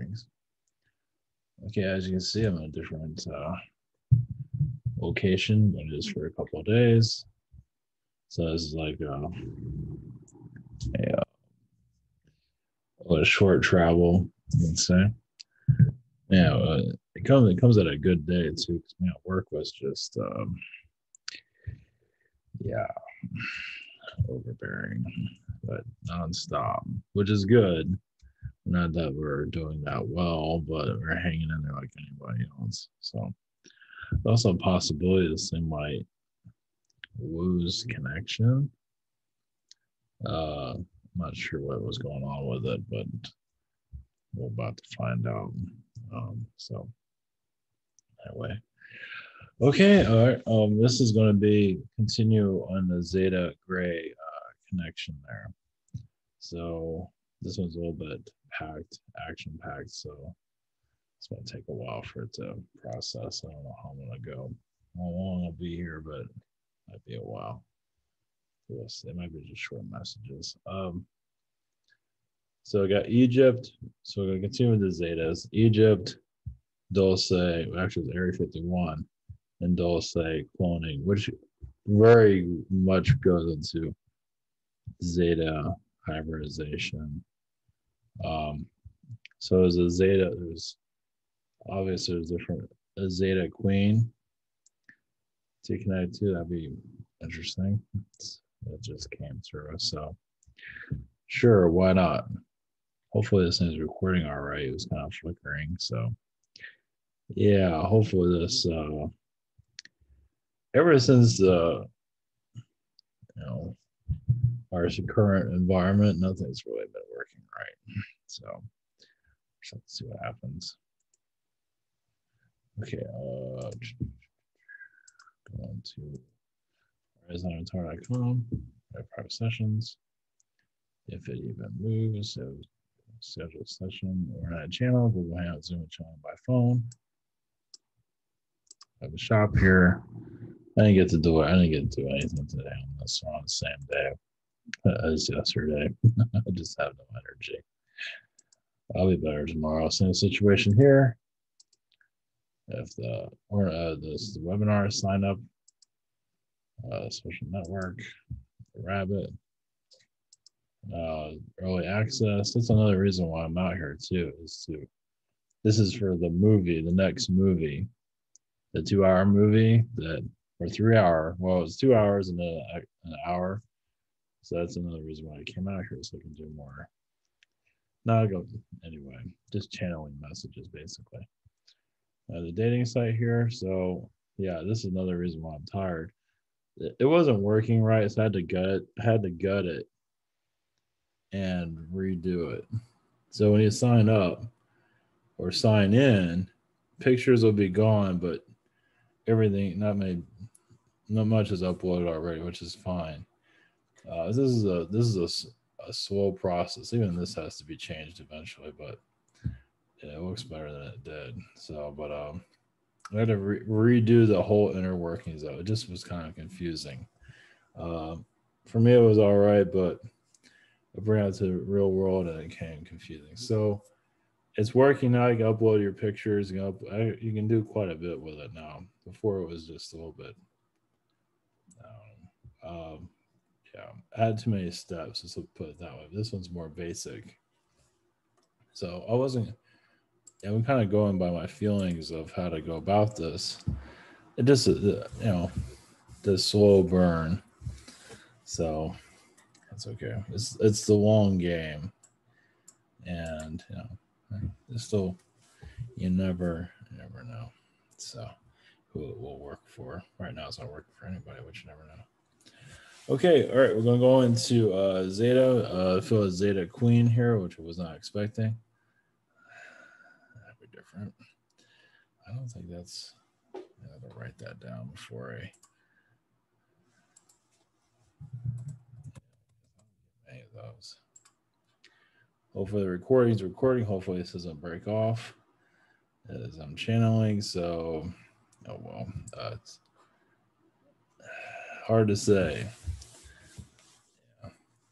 bearings. Okay, as you can see, I'm in a different location, but it is for a couple of days. So this is like a short travel, let's say. Yeah, it comes at a good day too. Because work was just yeah, overbearing, but nonstop, which is good. Not that we're doing that well, but we're hanging in there like anybody else. So there's also a possibility this thing might lose connection. I'm not sure what was going on with it, but we're about to find out. So anyway, okay, all right. This is going to be continue on the Zeta Gray connection there. So this one's a little bit action packed. So it's going to take a while for it to process. I don't know how I'm going to go, how long I'll be here, but it might be a while. Yes, it might be just short messages. So I got Egypt. So we're going to continue with the Zetas. Egypt, Dulce, actually it was Area 51, and Dulce cloning, which very much goes into Zeta hybridization. So as a Zeta, obviously there's different a Zeta queen to connect to. That'd be interesting. It just came through. So sure, why not? Hopefully this thing's recording all right. It was kind of flickering. So yeah, hopefully this ever since our current environment, nothing's really been working right. So let's see what happens. Okay, going to horizontaltar.com, private sessions. If it even moves, so schedule a session or a channel, Google Hangout, Zoom channel by phone. I have a shop here. I didn't get to do it. I didn't get to do anything today on this one on the same day as yesterday. I just have no energy. I'll be better tomorrow. Same situation here. If the this webinar sign up, social network, Rabbit, early access. That's another reason why I'm out here too. This is for the movie, the next movie, the 2-hour movie or 3-hour. Well, it's 2 hours and an hour. So that's another reason why I came out here, so I can do more. Now I go anyway, just channeling messages basically. The dating site here. So yeah, this is another reason why I'm tired. It wasn't working right, so I had to gut it and redo it. So when you sign up or sign in, pictures will be gone, but everything, not much is uploaded already, which is fine. This is a slow process. Even this has to be changed eventually, but it looks better than it did. So, but I had to redo the whole inner workings of it. It just was kind of confusing. For me, it was all right, but I bring it to the real world and it became confusing. So it's working now. You can upload your pictures. You can do quite a bit with it now. Before it was just a little bit. Yeah, I had too many steps. Let's put it that way. This one's more basic. So I wasn't. I'm kind of going by my feelings of how to go about this. It just, the slow burn. So that's okay. It's the long game, and it's still you never know. So who it will work for? Right now, it's not working for anybody, but you never know. Okay, all right. We're gonna go into Zeta. I feel a Zeta Queen here, which I was not expecting. That'd be different. I don't think that's. I have to write that down before I. Any of those. Hopefully the recording's recording. Hopefully this doesn't break off as I'm channeling. So, oh well, it's hard to say. Yeah.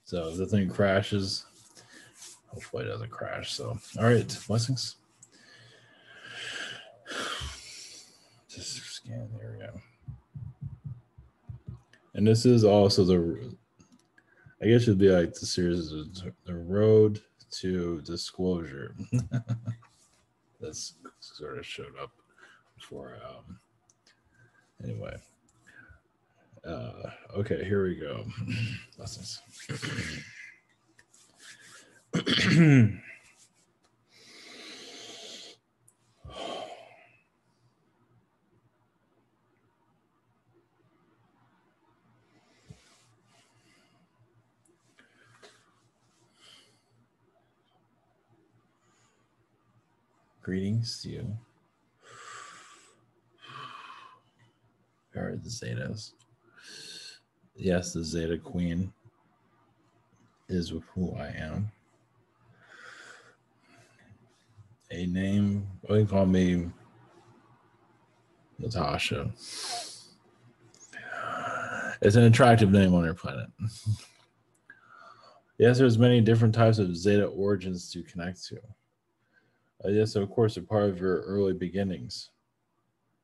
So if the thing crashes, hopefully it doesn't crash. So, all right, blessings. Just scan the area. And this is also I guess it'd be like the series of the road to disclosure. That's sort of showed up before. Anyway. Okay, here we go. Lessons. Greetings to you. Where are the Zetas? Yes, the Zeta Queen is who I am. A name, well, you can call me Natasha. It's an attractive name on your planet. Yes, there's many different types of Zeta origins to connect to. Yes, of course, a part of your early beginnings.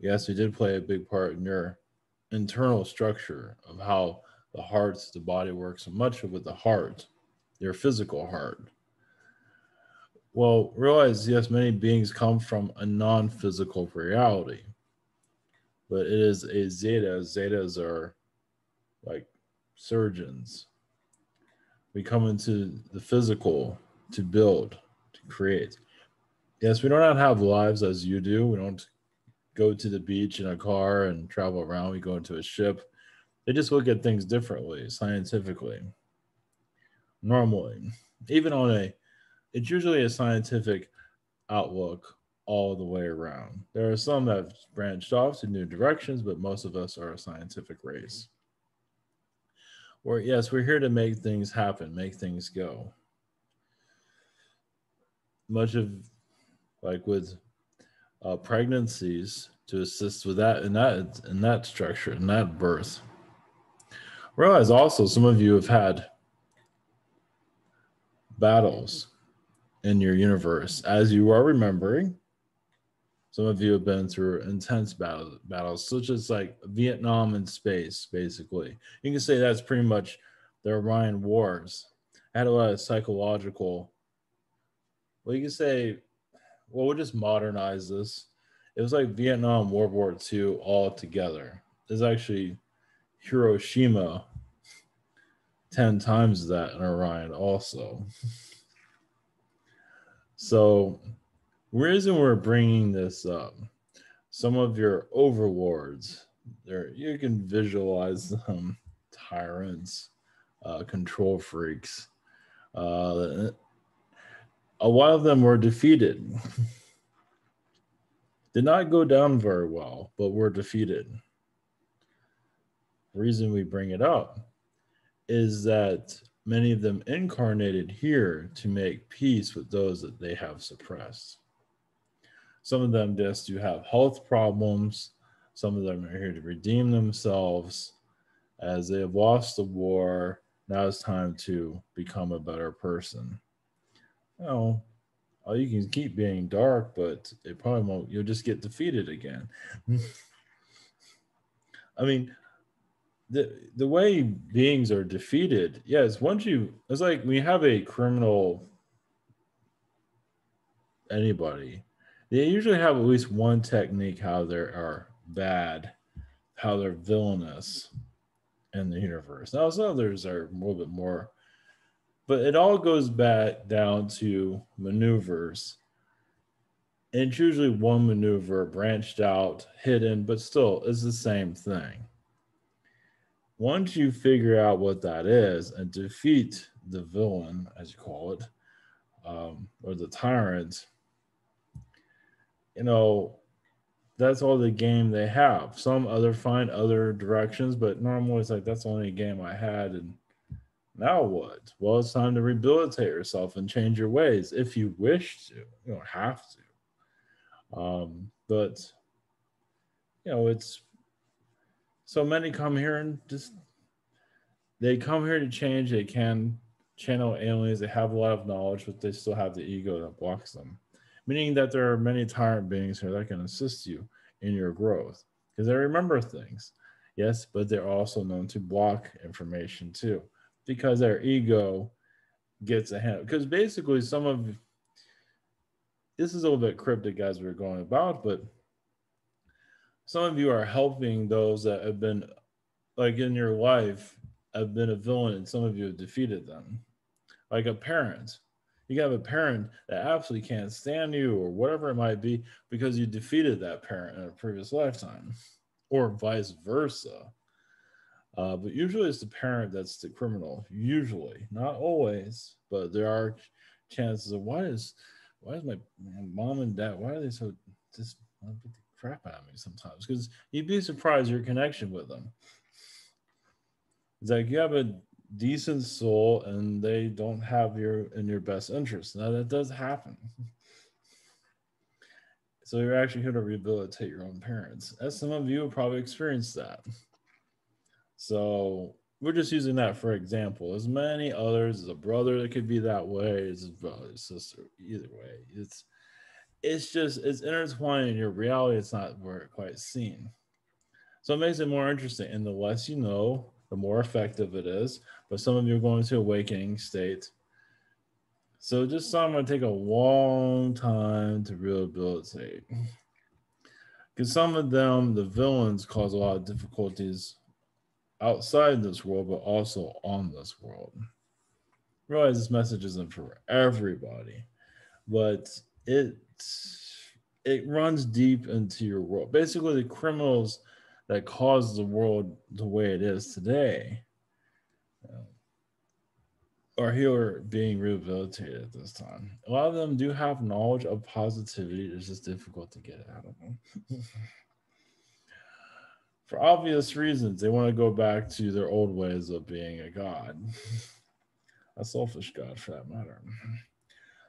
Yes, we did play a big part in your internal structure of how the heart, the body works, and much of it, the heart, your physical heart. Well, realize, yes, many beings come from a non-physical reality, but it is a Zeta. Zetas are like surgeons. We come into the physical to build, to create. Yes, we do not have lives as you do. We don't go to the beach in a car and travel around. We go into a ship. They just look at things differently, scientifically, normally. Even on it's usually a scientific outlook all the way around. There are some that have branched off to new directions, but most of us are a scientific race. Or yes, we're here to make things happen, make things go. Much of like with pregnancies to assist with that in that structure, in that birth. Realize also some of you have had battles in your universe. As you are remembering, some of you have been through intense battles, such as like Vietnam in space, basically. You can say that's pretty much the Orion Wars. I had a lot of psychological, well, you can say, well, we'll just modernize this. It was like Vietnam, World War II all together. There's actually Hiroshima 10 times that in Orion also. So the reason we're bringing this up, some of your overlords, you can visualize them, tyrants, control freaks. A lot of them were defeated. Did not go down very well, but were defeated. The reason we bring it up is that many of them incarnated here to make peace with those that they have suppressed. Some of them just do have health problems. Some of them are here to redeem themselves. As they have lost the war, now it's time to become a better person. Well, you can keep being dark, but it probably won't. You'll just get defeated again. I mean, the way beings are defeated, yes, it's like we have a criminal, anybody, they usually have at least one technique how they are bad, how they're villainous in the universe. Now, some others are a little bit more, but it all goes back down to maneuvers. And it's usually one maneuver branched out, hidden, but still is the same thing. Once you figure out what that is and defeat the villain, as you call it, or the tyrant, that's all the game they have. Some find other directions, but normally it's like, that's the only game I had. And now what? Well, it's time to rehabilitate yourself and change your ways if you wish to. You don't have to. But, it's so many come here and they come here to change. They can channel aliens. They have a lot of knowledge, but they still have the ego that blocks them. Meaning that there are many tyrant beings here that can assist you, in your growth because they remember things. Yes, but they're also known to block information too because their ego gets a hand. Because basically, some of this is a little bit cryptic as we're going about, but some of you are helping those that have been like in your life have been a villain and some of you have defeated them. Like a parent. You have a parent that absolutely can't stand you or whatever it might be because you defeated that parent in a previous lifetime, or vice versa. But usually it's the parent that's the criminal. Usually, not always, but there are chances of why is my mom and dad, why are they so just beat the crap out of me sometimes? Because you'd be surprised your connection with them. It's like you have a decent soul and they don't have your in your best interest. Now that does happen. So you're actually here to rehabilitate your own parents. As some of you have probably experienced that. So we're just using that for example. There's many others. There's a brother that could be that way. It's his brother, sister. Either way, it's just it's intertwined in your reality. It's not where it quite seen. So it makes it more interesting. And the less you know, the more effective it is. But some of you are going to awakening state. So just some going to take a long time to rehabilitate. Because some of them, the villains, cause a lot of difficulties outside this world, but also on this world. Realize this message isn't for everybody, but it runs deep into your world. Basically, the criminals that cause the world the way it is today are here being rehabilitated at this time. A lot of them do have knowledge of positivity. It's just difficult to get it out of them. For obvious reasons, they want to go back to their old ways of being a god, a selfish god for that matter.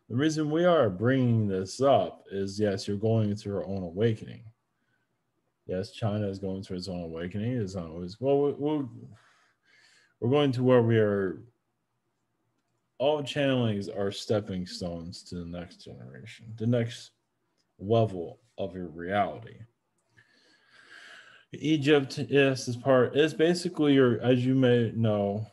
The reason we are bringing this up is yes, you're going through your own awakening. Yes, China is going through its own awakening. It's not always well. We're going to where we are. All channelings are stepping stones to the next generation, the next level of your reality. Egypt, yes, is part. It's basically your, as you may know,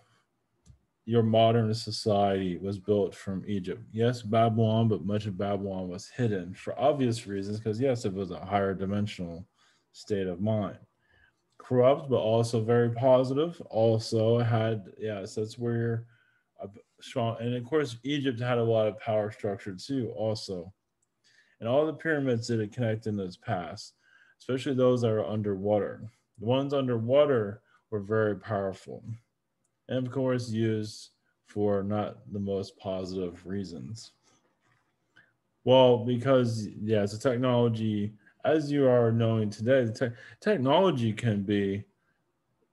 your modern society was built from Egypt. Yes, Babylon, but much of Babylon was hidden for obvious reasons because, yes, it was a higher dimensional state of mind. Corrupt, but also very positive. Also had, yes, that's where you're strong. And of course, Egypt had a lot of power structure too, also. And all the pyramids that it connect in those past, especially those that are underwater. The ones underwater were very powerful and of course used for not the most positive reasons. Well, because yeah, it's a technology as you are knowing today. Technology can be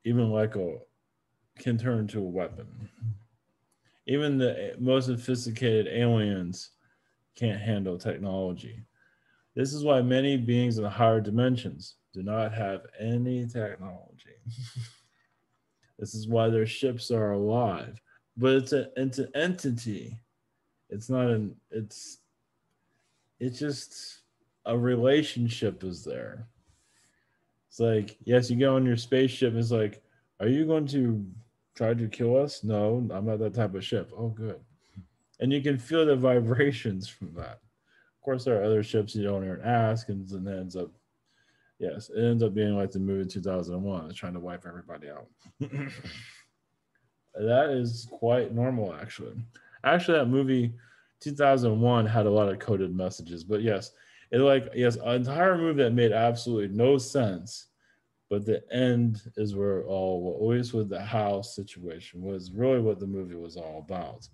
even like a can turn into a weapon. Even the most sophisticated aliens can't handle technology. This is why many beings in the higher dimensions do not have any technology. This is why their ships are alive. But it's an entity. It's not an it's just a relationship is there. It's like, yes, you go on your spaceship, it's like, are you going to try to kill us? No, I'm not that type of ship. Oh good. And you can feel the vibrations from that. Of course, there are other ships you don't even ask, and then it ends up, yes, it ends up being like the movie 2001, it's trying to wipe everybody out. That is quite normal, actually. Actually, that movie 2001 had a lot of coded messages, but yes, it like yes, an entire movie that made absolutely no sense. But the end is where it all, always with the house situation, was really what the movie was all about.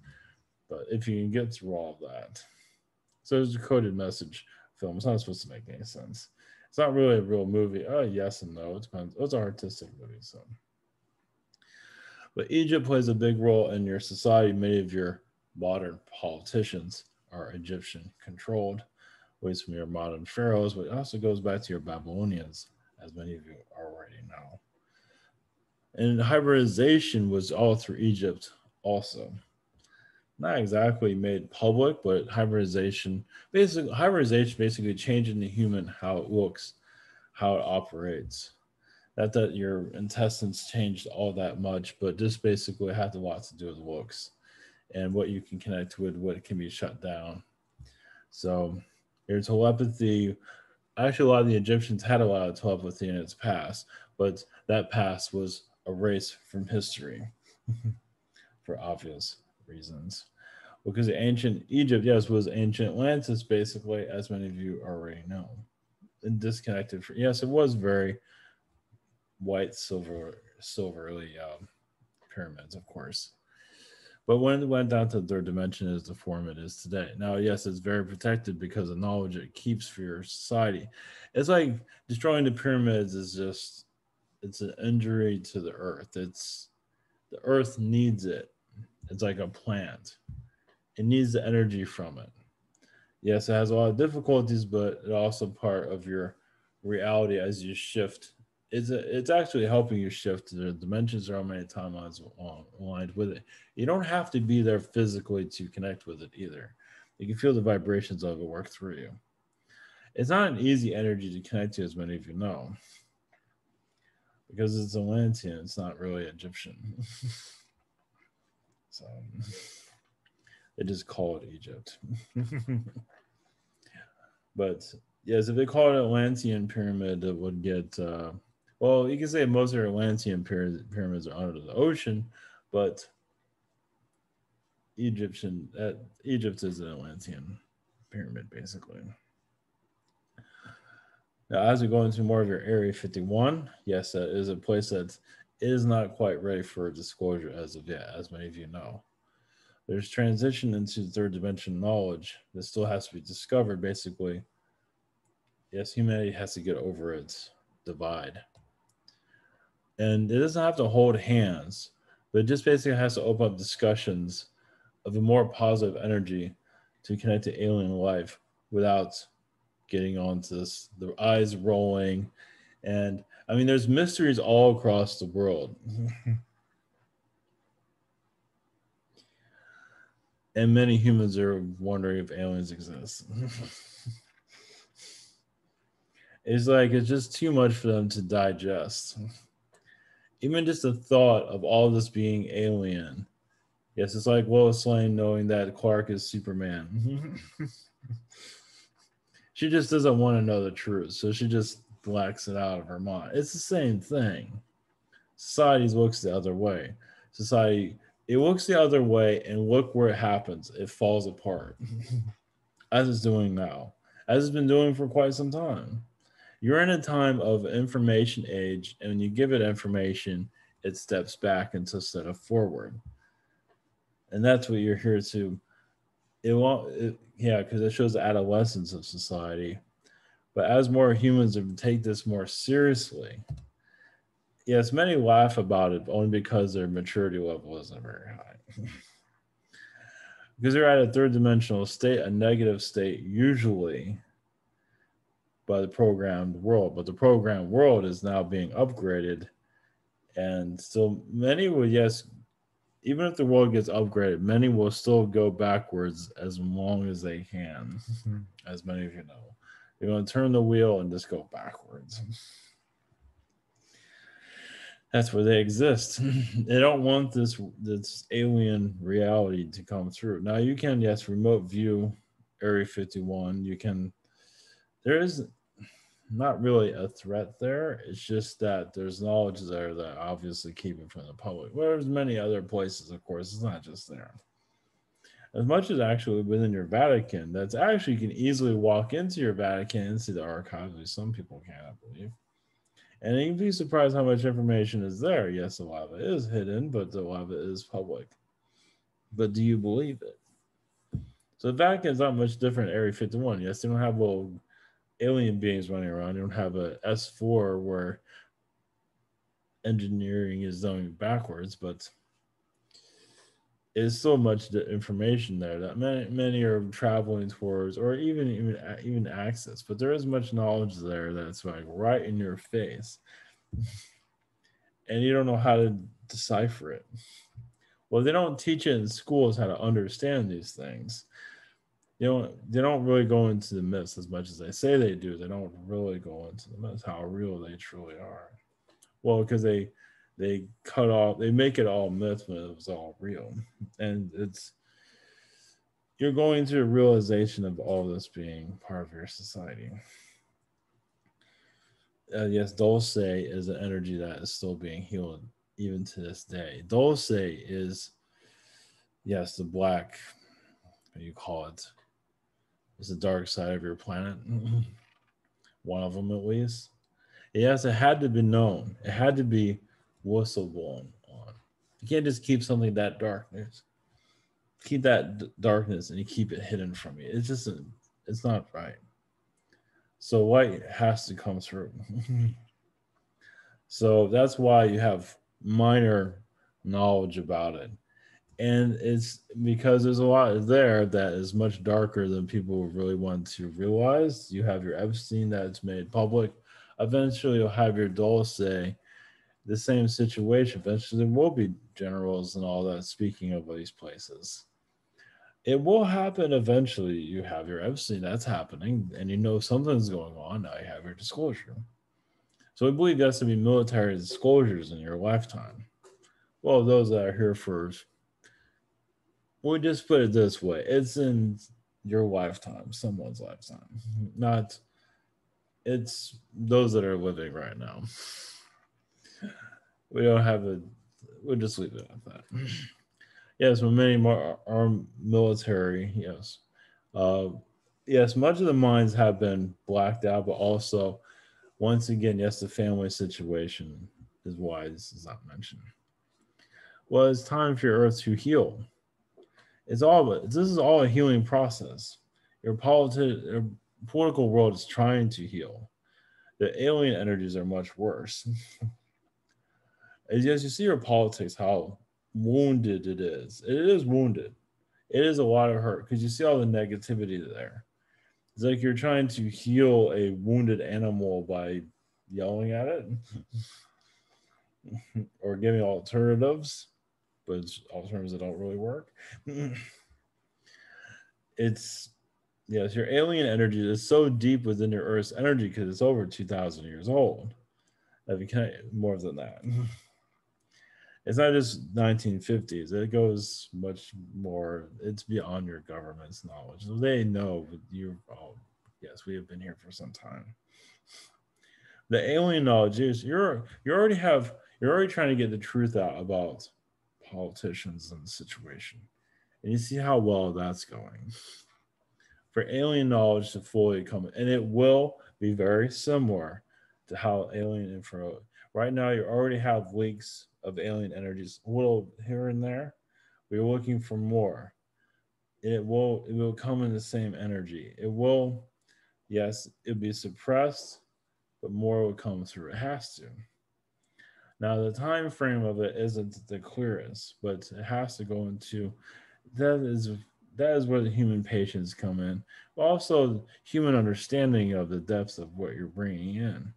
But if you can get through all of that, so it's a coded message film. It's not supposed to make any sense. It's not really a real movie. Oh, yes and no. It depends. It's an artistic movie, so. But Egypt plays a big role in your society. Many of your modern politicians are Egyptian controlled, ways from your modern pharaohs, but it also goes back to your Babylonians, as many of you already know. And hybridization was all through Egypt also. Not exactly made public, but hybridization basically changing the human how it looks, how it operates. Not that your intestines changed all that much, but just basically had a lot to do with looks and what you can connect with, what can be shut down. So your telepathy, actually, a lot of the Egyptians had a lot of telepathy in its past, but that past was erased from history for obvious reasons. Because ancient Egypt, yes, was ancient Atlantis, basically, as many of you already know. And disconnected from, yes, it was very white, silverly pyramids, of course. But when it went down to the third dimension, is the form it is today. Now, yes, it's very protected because of knowledge it keeps for your society. It's like destroying the pyramids is just, it's an injury to the earth. It's, the earth needs it. It's like a plant. It needs the energy from it. Yes, it has a lot of difficulties, but it's also part of your reality as you shift. It's actually helping you shift. The dimensions are how many timelines aligned with it. You don't have to be there physically to connect with it either. You can feel the vibrations of it work through you. It's not an easy energy to connect to, as many of you know, because it's Atlantean. It's not really Egyptian. So they just call it Egypt. But yes, if they call it Atlantean pyramid, it would get. Well, you can say most of your Atlantean pyramids are under the ocean, but Egypt is an Atlantean pyramid, basically. Now, as we go into more of your Area 51, yes, that is a place that is not quite ready for disclosure as of yet, as many of you know. There's transition into third dimension knowledge that still has to be discovered, basically. Yes, humanity has to get over its divide. And it doesn't have to hold hands, but it just basically has to open up discussions of a more positive energy to connect to alien life without getting onto this, the eyes rolling. And I mean, there's mysteries all across the world. And many humans are wondering if aliens exist. It's like it's just too much for them to digest. Even just the thought of all this being alien. Yes, it's like Lois Lane knowing that Clark is Superman. She just doesn't want to know the truth, so she just blacks it out of her mind. It's the same thing. Society looks the other way. Society, it looks the other way, and look where it happens. It falls apart, as it's doing now, as it's been doing for quite some time. You're in a time of information age, and when you give it information, it steps back instead of forward. And that's what you're here to. It won't, yeah, because it shows the adolescence of society. But as more humans take this more seriously, yes, many laugh about it only because their maturity level isn't very high. Because they're at a third dimensional state, a negative state, usually by the programmed world. But the programmed world is now being upgraded. And still, many will, yes, even if the world gets upgraded, many will still go backwards as long as they can, as many of you know. They're going to turn the wheel and just go backwards. That's where they exist. They don't want this alien reality to come through. Now you can, yes, remote view Area 51. You can, there is not really a threat there. It's just that there's knowledge there that obviously keep it from the public. Well, there's many other places, of course. It's not just there. As much as actually within your Vatican, that's actually you can easily walk into your Vatican and see the archives, which some people can't, I believe. And you'd be surprised how much information is there. Yes, a lot of it is hidden, but a lot of it is public. But do you believe it? So the Vatican is not much different Area 51. Yes, they don't have little alien beings running around. They don't have a S4 where engineering is going backwards, but there's so much information there that many are traveling towards, or even access. But there is much knowledge there that's like right in your face, and you don't know how to decipher it. Well, they don't teach it in schools how to understand these things. they don't really go into the myths as much as they say they do. They don't really go into the myths, how real they truly are. Well, because they cut off, they make it all myth when it was all real, and it's you're going to a realization of all this being part of your society. Yes, Dulce is an energy that is still being healed even to this day. Dulce is, yes, the black, what do you call it? It's the dark side of your planet. One of them, at least. Yes, it had to be known. It had to be whistleblown on. You can't just keep something that darkness. Keep that darkness and you keep it hidden from you. It's just, it's not right. So light has to come through. So that's why you have minor knowledge about it. And it's because there's a lot there that is much darker than people really want to realize. You have your Epstein that's made public. Eventually, you'll have your Dulce, the same situation. Eventually, there will be generals and all that. Speaking of these places, it will happen eventually. You have your Epstein that's happening, and you know something's going on. Now you have your disclosure. So I believe that's to be military disclosures in your lifetime. Well, those that are here first, we'll just put it this way: it's in your lifetime, someone's lifetime, not it's those that are living right now. We don't have a. We'll just leave it at that. Yes, but many more are military. Yes, uh, yes. Much of the mines have been blacked out, but also, once again, yes, the family situation is why this is not mentioned. Well, it's time for your Earth to heal. It's all this is all a healing process. Your political world is trying to heal. The alien energies are much worse. As you see your politics, how wounded it is. It is wounded. It is a lot of hurt because you see all the negativity there. It's like you're trying to heal a wounded animal by yelling at it or giving alternatives, but it's alternatives that don't really work. It's yes, your alien energy is so deep within your Earth's energy because it's over 2,000 years old. If you can more than that. It's not just 1950s. It goes much more. It's beyond your government's knowledge. So they know you. Oh, yes, we have been here for some time. The alien knowledge is you're already trying to get the truth out about politicians and the situation, and you see how well that's going. For alien knowledge to fully come, and it will be very similar to how alien info. Right now, you already have leaks of alien energies, a little here and there. We're looking for more. It will come in the same energy. It will, yes, it'll be suppressed, but more will come through. It has to. Now the time frame of it isn't the clearest, but it has to go into that is that is where the human patience come in. But also human understanding of the depths of what you're bringing in.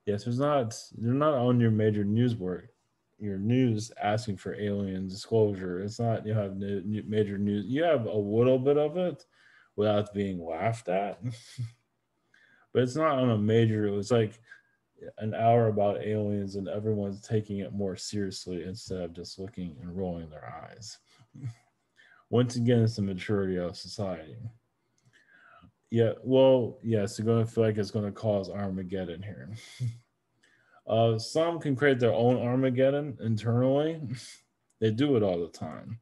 Yes, there's not they're not on your major news work, your news asking for alien disclosure. It's not you have major news. You have a little bit of it without being laughed at, but it's not on a major. It's like an hour about aliens and everyone's taking it more seriously instead of just looking and rolling their eyes. Once again, it's the maturity of society. Yeah, well, yes, you're going to feel like it's going to cause Armageddon here. Some can create their own Armageddon internally. They do it all the time.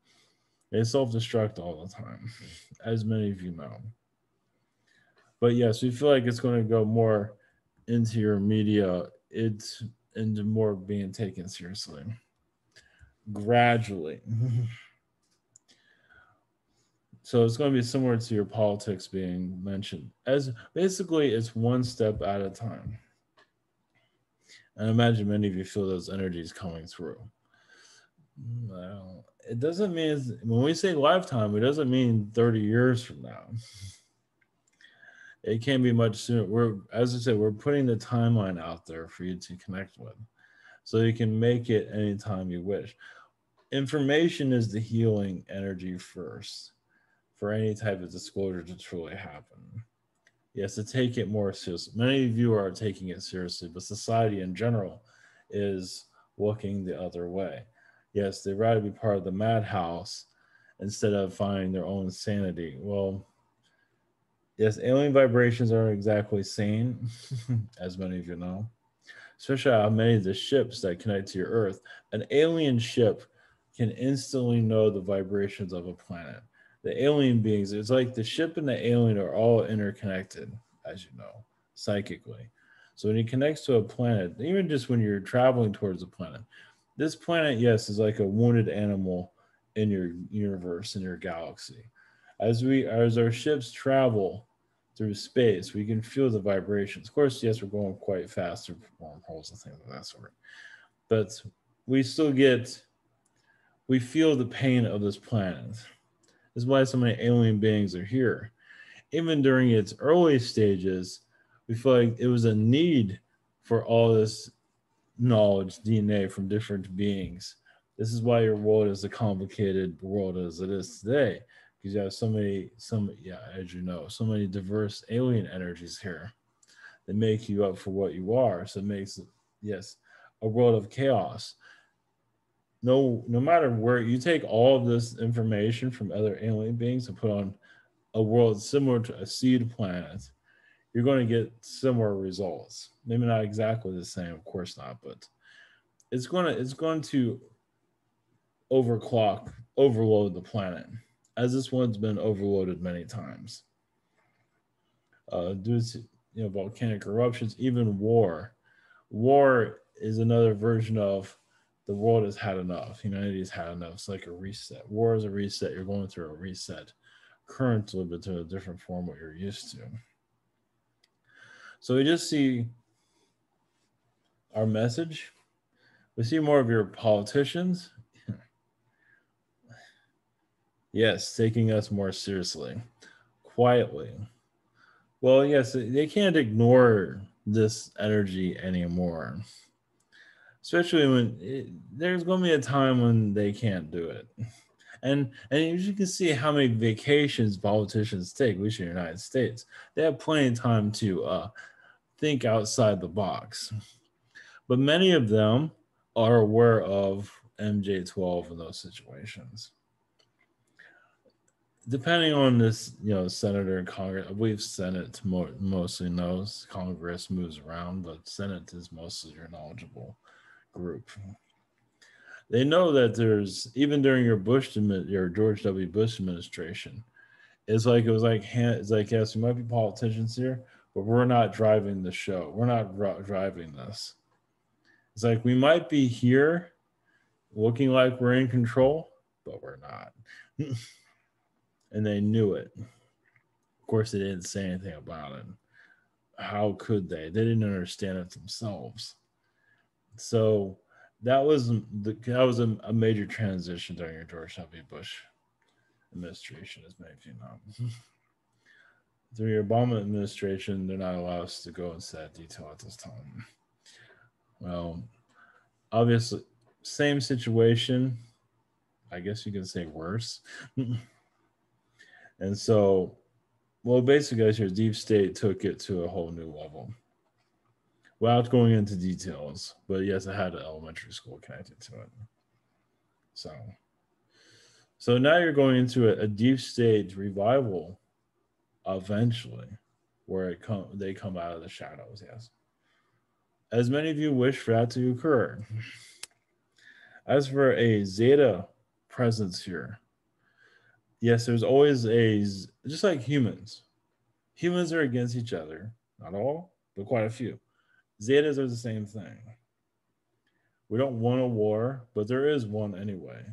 They self destruct all the time, as many of you know. But yes, we feel like it's going to go more into your media. It's into more being taken seriously gradually. So it's going to be similar to your politics being mentioned. As basically, it's one step at a time. And I imagine many of you feel those energies coming through. Well, it doesn't mean when we say lifetime, it doesn't mean 30 years from now. It can be much sooner. As I said, we're putting the timeline out there for you to connect with, so you can make it anytime you wish. Information is the healing energy first. for any type of disclosure to truly happen. Yes, to take it more seriously. Many of you are taking it seriously, but society in general is looking the other way. Yes, they'd rather be part of the madhouse instead of finding their own sanity. Well, yes, alien vibrations aren't exactly sane, as many of you know, especially how many of the ships that connect to your Earth. An alien ship can instantly know the vibrations of a planet. The alien beings, it's like the ship and the alien are all interconnected, as you know, psychically. So when you connect to a planet, even just when you're traveling towards a planet, this planet, yes, is like a wounded animal in your universe, in your galaxy. As our ships travel through space, we can feel the vibrations. Of course, yes, we're going quite fast through wormholes and things of that sort. But we still get we feel the pain of this planet. This is why so many alien beings are here. Even during its early stages, we feel like it was a need for all this knowledge, DNA from different beings. This is why your world is the complicated world as it is today, because you have as you know, so many diverse alien energies here that make you up for what you are. So it makes, yes, a world of chaos. No matter where you take all of this information from other alien beings and put on a world similar to a seed planet, you're going to get similar results. Maybe not exactly the same, of course not, but it's going to overload the planet, as this one's been overloaded many times. Due to volcanic eruptions, even war. War is another version of the world has had enough. Humanity has had enough. It's like a reset. War is a reset. You're going through a reset currently, but to a different form what you're used to. So we just see our message. We see more of your politicians. Yes, taking us more seriously, quietly. Well, yes, they can't ignore this energy anymore, especially there's going to be a time when they can't do it. And you can see how many vacations politicians take, at least in the United States. They have plenty of time to think outside the box. But many of them are aware of MJ12 in those situations. Depending on this, senator and Congress, I believe Senate mostly knows. Congress moves around, but Senate is mostly your knowledgeable group. They know that there's even during your George W. Bush administration, it's like yes, we might be politicians here, but we're not driving the show. We're not driving this. It's like we might be here, looking like we're in control, but we're not. And they knew it. Of course, they didn't say anything about it. How could they? They didn't understand it themselves. So that was a major transition during your George W. Bush administration, as many of you know. Through your Obama administration, they're not allowed us to go into that detail at this time. Well, obviously, same situation. I guess you can say worse. And so, well, basically, guys, your deep state took it to a whole new level. Without going into details, but yes, I had an elementary school connected to it. So, so now you're going into a deep state revival eventually, where they come out of the shadows. Yes, as many of you wish for that to occur. As for a Zeta presence here, yes, there's always just like humans. Humans are against each other. Not all, but quite a few. Zetas are the same thing. We don't want a war, but there is one anyway.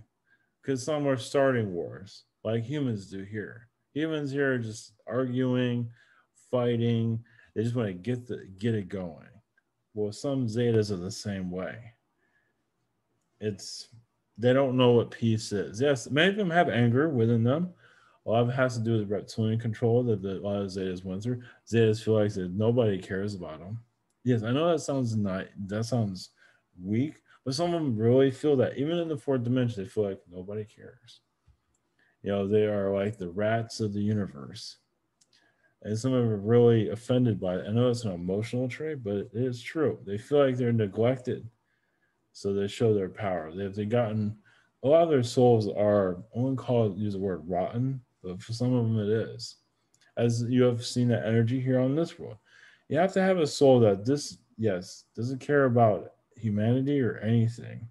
Because some are starting wars, like humans do here. Humans here are just arguing, fighting. They just want to get it going. Well, some Zetas are the same way. It's they don't know what peace is. Yes, many of them have anger within them. A lot of it has to do with reptilian control that a lot of Zetas went through. Zetas feel like that nobody cares about them. Yes, I know that sounds that sounds weak, but some of them really feel that. Even in the fourth dimension, they feel like nobody cares. They are like the rats of the universe. And some of them are really offended by it. I know it's an emotional trait, but it is true. They feel like they're neglected, so they show their power. They've gotten a lot of their souls are, I wouldn't use the word rotten, but for some of them it is. As you have seen that energy here on this world, you have to have a soul that yes, doesn't care about humanity or anything,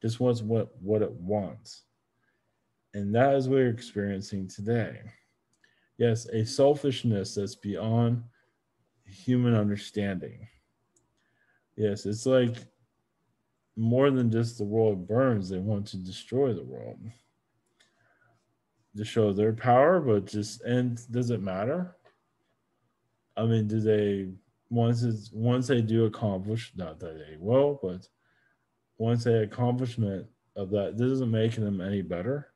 just wants what it wants, and that is what you're experiencing today. Yes, a selfishness that's beyond human understanding. Yes, it's like more than just the world burns, they want to destroy the world to show their power, but and does it matter? I mean, do they once they do accomplish, not that they will, but once they accomplishment of that, this doesn't make them any better.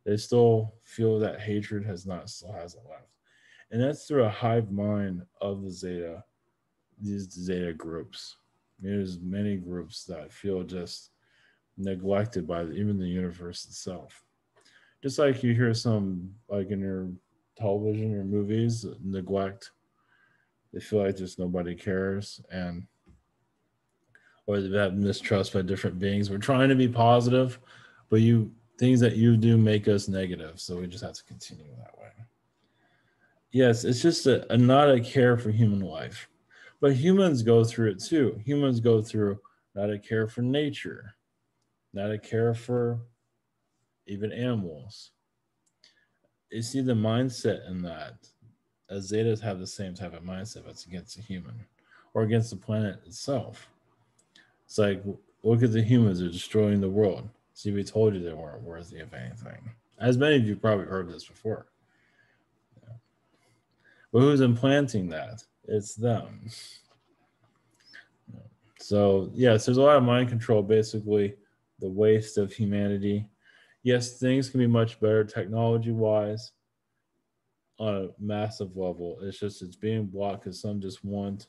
They still feel that hatred still hasn't left. And that's through a hive mind of these Zeta groups. There's many groups that feel just neglected by even the universe itself. Just like you hear some, like in your television or movies, neglect. They feel like just nobody cares, and or they have mistrust by different beings. We're trying to be positive, but things that you do make us negative, so we just have to continue that way. Yes, it's just a not a care for human life. But humans go through it too. Humans go through not a care for nature, not a care for even animals. You see the mindset in that. As Zetas have the same type of mindset, but it's against the human or against the planet itself. It's like, look at the humans, they're destroying the world. See, we told you they weren't worthy of anything. As many of you probably heard this before. But who's implanting that? It's them. So, yes, there's a lot of mind control, basically, the waste of humanity. Yes, things can be much better technology wise on a massive level. It's just it's being blocked because some just want,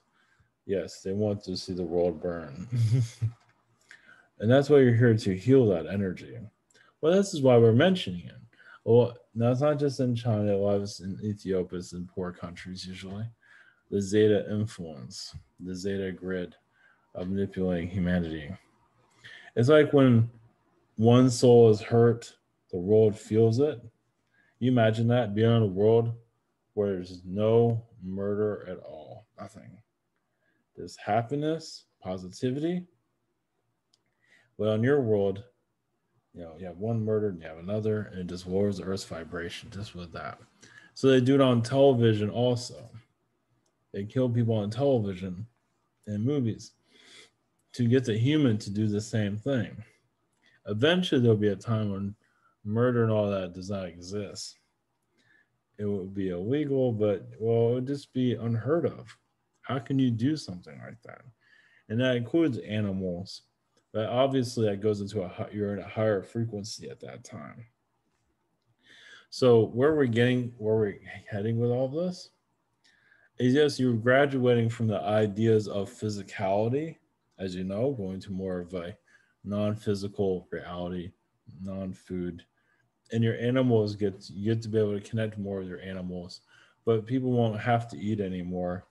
yes, they want to see the world burn. And that's why you're here to heal that energy. Well, this is why we're mentioning it. Well, now it's not just in China, a lot of it's in Ethiopia, it's in poor countries usually. The Zeta influence, the Zeta grid of manipulating humanity. It's like when one soul is hurt, the world feels it. You imagine that being in a world where there's no murder at all, nothing. There's happiness, positivity. But on your world, you have one murder and you have another, and it just lowers the Earth's vibration just with that. So they do it on television also. They kill people on television and movies to get the human to do the same thing. Eventually, there'll be a time when murder and all that does not exist. It would be illegal, but well, it would just be unheard of. How can you do something like that? And that includes animals. But obviously, that goes into you're in a higher frequency at that time. So where we're heading with all this is yes, you're graduating from the ideas of physicality, as you know, going to more of a non-physical reality, non-food, and your animals you get to be able to connect more with your animals, but people won't have to eat anymore.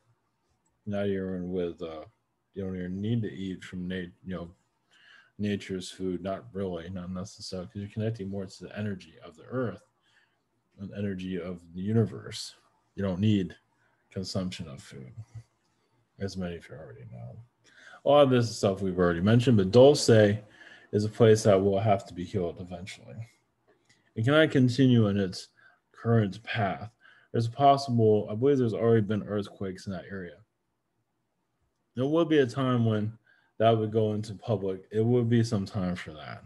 Not even with you don't even need to eat from nature's food. Not really, not necessarily, because you're connecting more to the energy of the earth and energy of the universe. You don't need consumption of food, as many of you already know. A lot of this is stuff we've already mentioned, but Dulce is a place that will have to be healed eventually. It cannot continue in its current path. There's possible, I believe there's already been earthquakes in that area. There will be a time when that would go into public. It would be some time for that.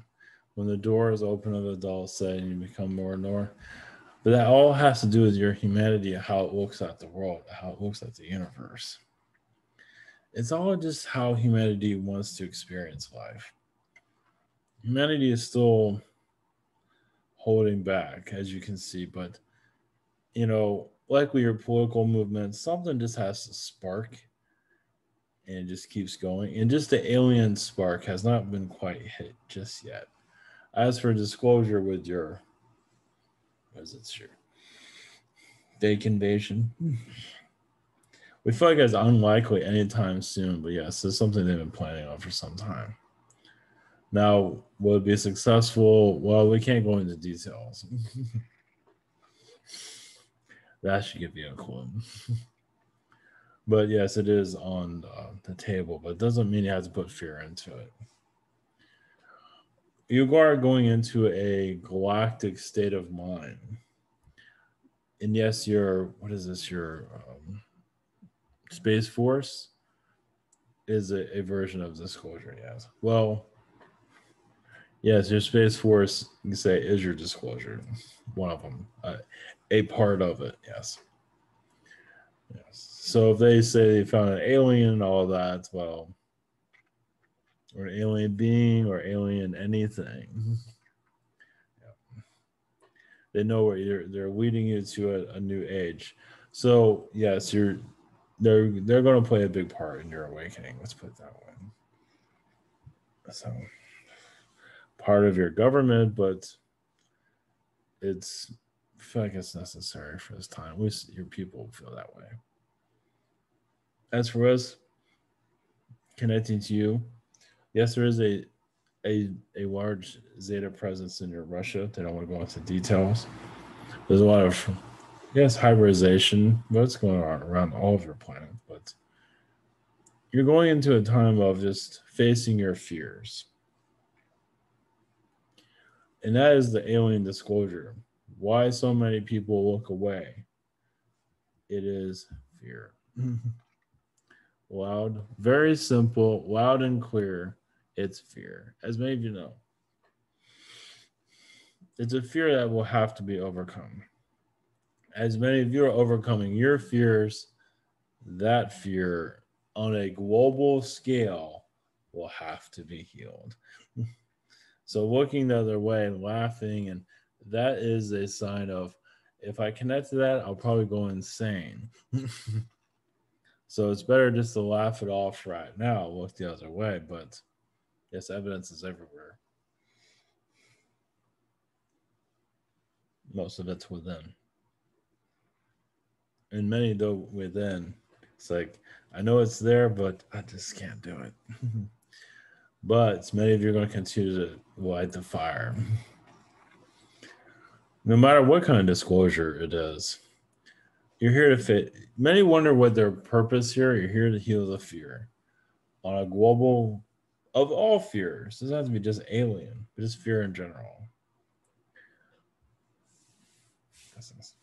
When the door is open of the Dulce and you become more and more. But that all has to do with your humanity, how it looks at the world, how it looks at the universe. It's all just how humanity wants to experience life. Humanity is still holding back, as you can see, but like with your political movement, something just has to spark and it just keeps going. And just the alien spark has not been quite hit just yet. As for disclosure with your As it's your fake invasion. We feel like it's unlikely anytime soon, but yes, it's something they've been planning on for some time. Now, will it be successful? Well, we can't go into details. That should give you a clue. But yes, it is on the table, but it doesn't mean you have to put fear into it. You are going into a galactic state of mind. And yes, what is this? Your Space Force is a version of disclosure, yes. Well, yes, your Space Force, you can say, is your disclosure. One of them. A part of it, yes. Yes. So if they say they found an alien and all that, well, or an alien being or alien anything, yeah. They know where they're leading you to a new age. So yes, they're going to play a big part in your awakening. Let's put it that way. So part of your government, but I feel like it's necessary for this time. At least your people feel that way. As for us, connecting to you, yes, there is a large Zeta presence in your Russia. They don't want to go into details. There's a lot of hybridization, what's going on around all of your planet, but you're going into a time of just facing your fears. And that is the alien disclosure. Why so many people look away? It is fear. Loud, very simple, loud and clear. It's fear, as many of you know. It's a fear that will have to be overcome. As many of you are overcoming your fears, that fear on a global scale will have to be healed. So looking the other way and laughing, and that is a sign of, if I connect to that, I'll probably go insane. So it's better just to laugh it off right now, look the other way. But yes, evidence is everywhere. Most of it's within. And many though within, it's like, I know it's there, but I just can't do it. But many of you are going to continue to light the fire. No matter what kind of disclosure it is, you're here to fit. Many wonder what their purpose here. You're here to heal the fear on a global, of all fears. It doesn't have to be just alien, but just fear in general. Blessings.